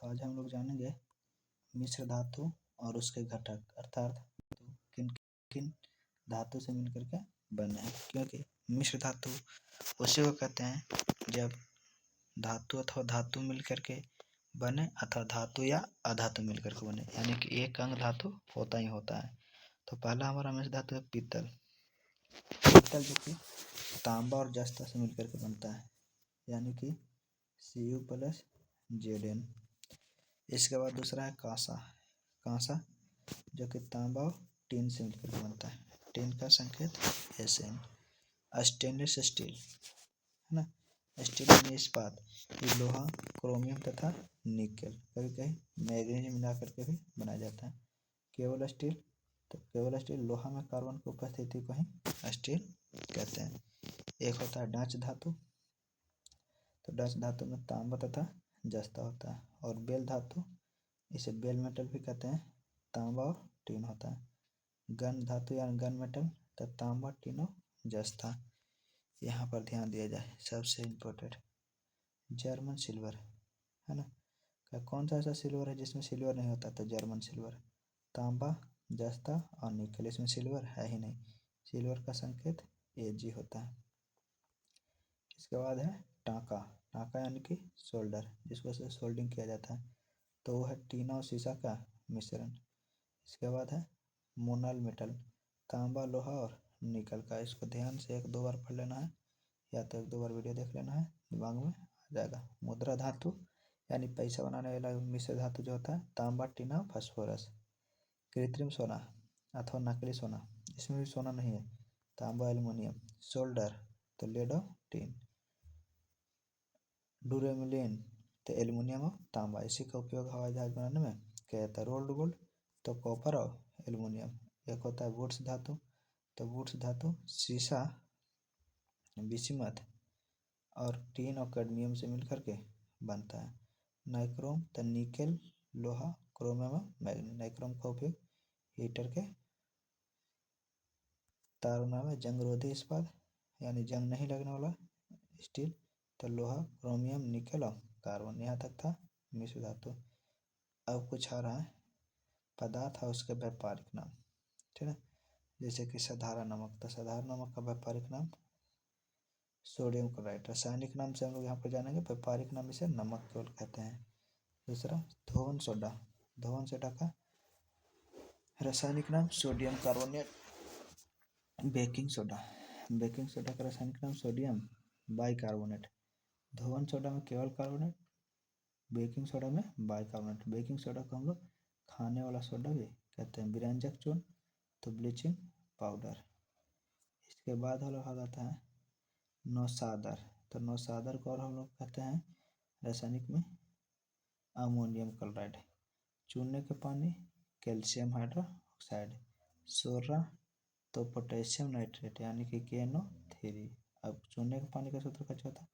आज हम लोग जानेंगे मिश्र धातु और उसके घटक अर्थात किन किन धातु से मिलकर के बने हैं। क्योंकि मिश्र धातु उसी को कहते हैं जब धातु अथवा धातु मिलकर के बने अथवा धातु या अधातु मिलकर के बने, यानी कि एक अंग धातु होता ही होता है। तो पहला हमारा मिश्र धातु है पीतल। पीतल जो कि तांबा और जस्ता से मिलकर के बनता है, यानी कि Cu+Zn। इसके बाद दूसरा है कांसा। कांसा जो कि तांबा और टीन से मिलकर बनता है, टीन का संकेत Sn। स्टेनलेस स्टील है ना, स्टील यानी इस्पात, ये लोहा, क्रोमियम तथा निकेल, कभी कभी मैग्नीशियम मिला करके भी बनाया जाता है। केवल स्टील, तो केवल स्टील लोहा में कार्बन की उपस्थिति को ही स्टील कहते हैं। एक होता है डांच धातु, तो डांच धातु में तांबा तथा जस्ता होता है। और बेल धातु, इसे बेल मेटल भी कहते हैं, तांबा और टीन होता है। गन धातु या गन मेटल, तो तांबा, टीन और जस्ता। यहाँ पर ध्यान दिया जाए, सबसे इम्पोर्टेंट जर्मन सिल्वर है ना। कौन सा ऐसा सिल्वर है जिसमें सिल्वर नहीं होता, तो जर्मन सिल्वर। तांबा, जस्ता और निकल, इसमें सिल्वर है ही नहीं, सिल्वर का संकेत Ag होता है। इसके बाद है टाँका। टाँका यानी कि सोल्डर, जिसको से सोल्डिंग किया जाता है, तो वो है टीना और शीशा का मिश्रण। इसके बाद है मोनल मेटल, तांबा, लोहा और निकल का। इसको ध्यान से 1-2 बार पढ़ लेना है, या तो 1-2 बार वीडियो देख लेना है, दिमाग में आ जाएगा। मुद्रा धातु यानी पैसा बनाने वाला मिश्र धातु जो होता है, तांबा, टीना, फास्फोरस। कृत्रिम सोना अथवा नकली सोना, इसमें भी सोना नहीं है, तांबा, एल्युमिनियम। सोल्डर, तो लेड और टीन। डुरेमिलिन, तो एल्युमिनियम और तांबा, इसी का उपयोग हवाई जहाज बनाने में किया जाता है। रोल्ड गोल्ड, तो कॉपर और एल्युमिनियम। एक होता है वुड्स धातु, तो वुड्स धातु शीशा, बिस्मथ और टीन और कैडमियम से मिलकर के बनता है। नाइक्रोम, तो निकेल, लोहा, क्रोमियम और मैग्नीशियम। नाइक्रोम का उपयोग हीटर के तारों में जंगरोधी इस्पात यानी जंग नहीं लगने वाला स्टील, तो लोहा, क्रोमियम, निकेल और कार्बन। यहाँ तक था मिश्र धातु। अब कुछ आ रहा है पदार्थ और उसके व्यापारिक नाम, ठीक है। जैसे कि साधारण नमक, तो साधारण नमक का व्यापारिक नाम सोडियम क्लोराइड। रासायनिक नाम से हम लोग यहाँ पर जानेंगे, व्यापारिक नाम इसे नमक केवल कहते हैं। दूसरा धोवन सोडा, धोवन सोडा का रासायनिक नाम sodium carbonate. Baking soda, baking soda का रासायनिक नाम सोडियम बाइकार्बोनेट। धोवन सोडा में केवल कार्बोनेट, बेकिंग सोडा में बाइकार्बोनेट। बेकिंग सोडा को हम लोग खाने वाला सोडा भी कहते हैं। विरंजक चूर्ण, तो ब्लीचिंग पाउडर। इसके बाद हम लोग आ जाता है नौशादर, तो नौशादर को और हम लोग कहते हैं रासायनिक में अमोनियम क्लोराइड। चूने के पानी, कैल्शियम हाइड्रोक्साइड। सोरा, तो पोटेशियम नाइट्रेट यानी कि KNO3। अब चूने के पानी का सूत्र क्या होता है,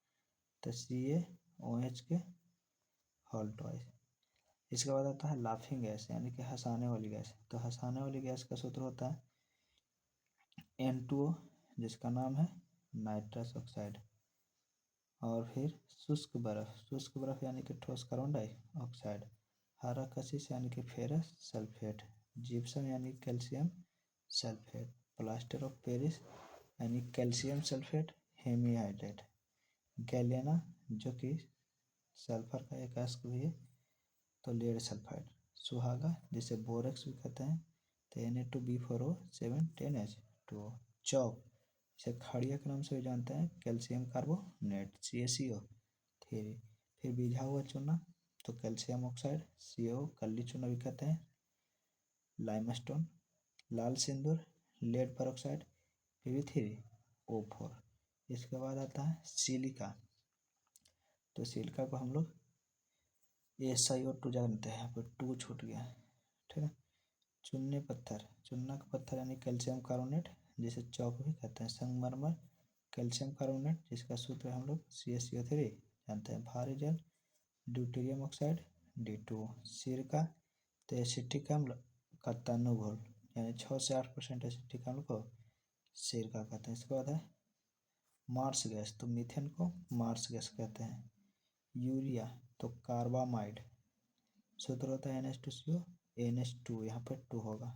तो CaOH के होल ट्वाइस। इसके बाद आता है लाफिंग गैस यानी कि हंसाने वाली गैस, तो हंसाने वाली गैस का सूत्र होता है N2O, जिसका नाम है नाइट्रस ऑक्साइड। और फिर शुष्क बर्फ यानी कि ठोस कार्बन डाइऑक्साइड। हरा कशिश यानी कि फेरस सल्फेट। जिप्सम यानी calcium sulphate. Plaster of Paris यानी कैल्शियम सल्फेट हेमीहाइड्रेट। गैलियना जो कि सल्फर का एक अयस्क भी है, तो लेड सल्फाइड। सुहागा जिसे बोरेक्स भी कहते हैं, तो Na2B4O710H2O। चौक इसे खड़िया के नाम से भी जानते हैं, कैल्शियम कार्बोनेट CaCO3। फिर बिझा हुआ चूना, तो कैल्शियम ऑक्साइड CO, कल्ली चूना भी कहते हैं, लाइमस्टोन। लाल सिंदूर, लेड पेरोक्साइड Pb3O4। इसके बाद आता है सिलिका, तो सिलिका को हम लोग SiO2 जानते हैं, यहाँ पर 2 छूट गया है, ठीक है। चूने पत्थर, चूना का पत्थर यानी कैल्शियम कार्बोनेट, जिसे चौक भी कहते हैं। संगमरमर, कैल्शियम कार्बोनेट, जिसका सूत्र हम लोग CaCO3 जानते हैं। भारी जल, ड्यूटेरियम ऑक्साइड D2O। सिरका, तो एसिटिक अम्ल का तनु घोल यानी 6 से 8% एसिटिक अम्ल को सिरका कहते हैं। इसके बाद है मार्स गैस, तो मीथेन को मार्स गैस कहते हैं। यूरिया, तो कार्बामाइड सूत्र होता है NH2CO, NH2 यहाँ पर 2 होगा।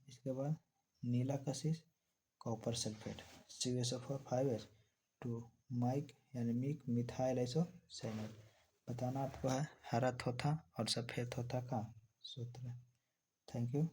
इसके बाद नीला कशिश copper sulphate CuSO4 5H 2 MIC यानी मिथाइल आइसोसाइनेट। बताना आपको है हरा थोथा और सफ़ेद थोथा का सूत्र। Thank you.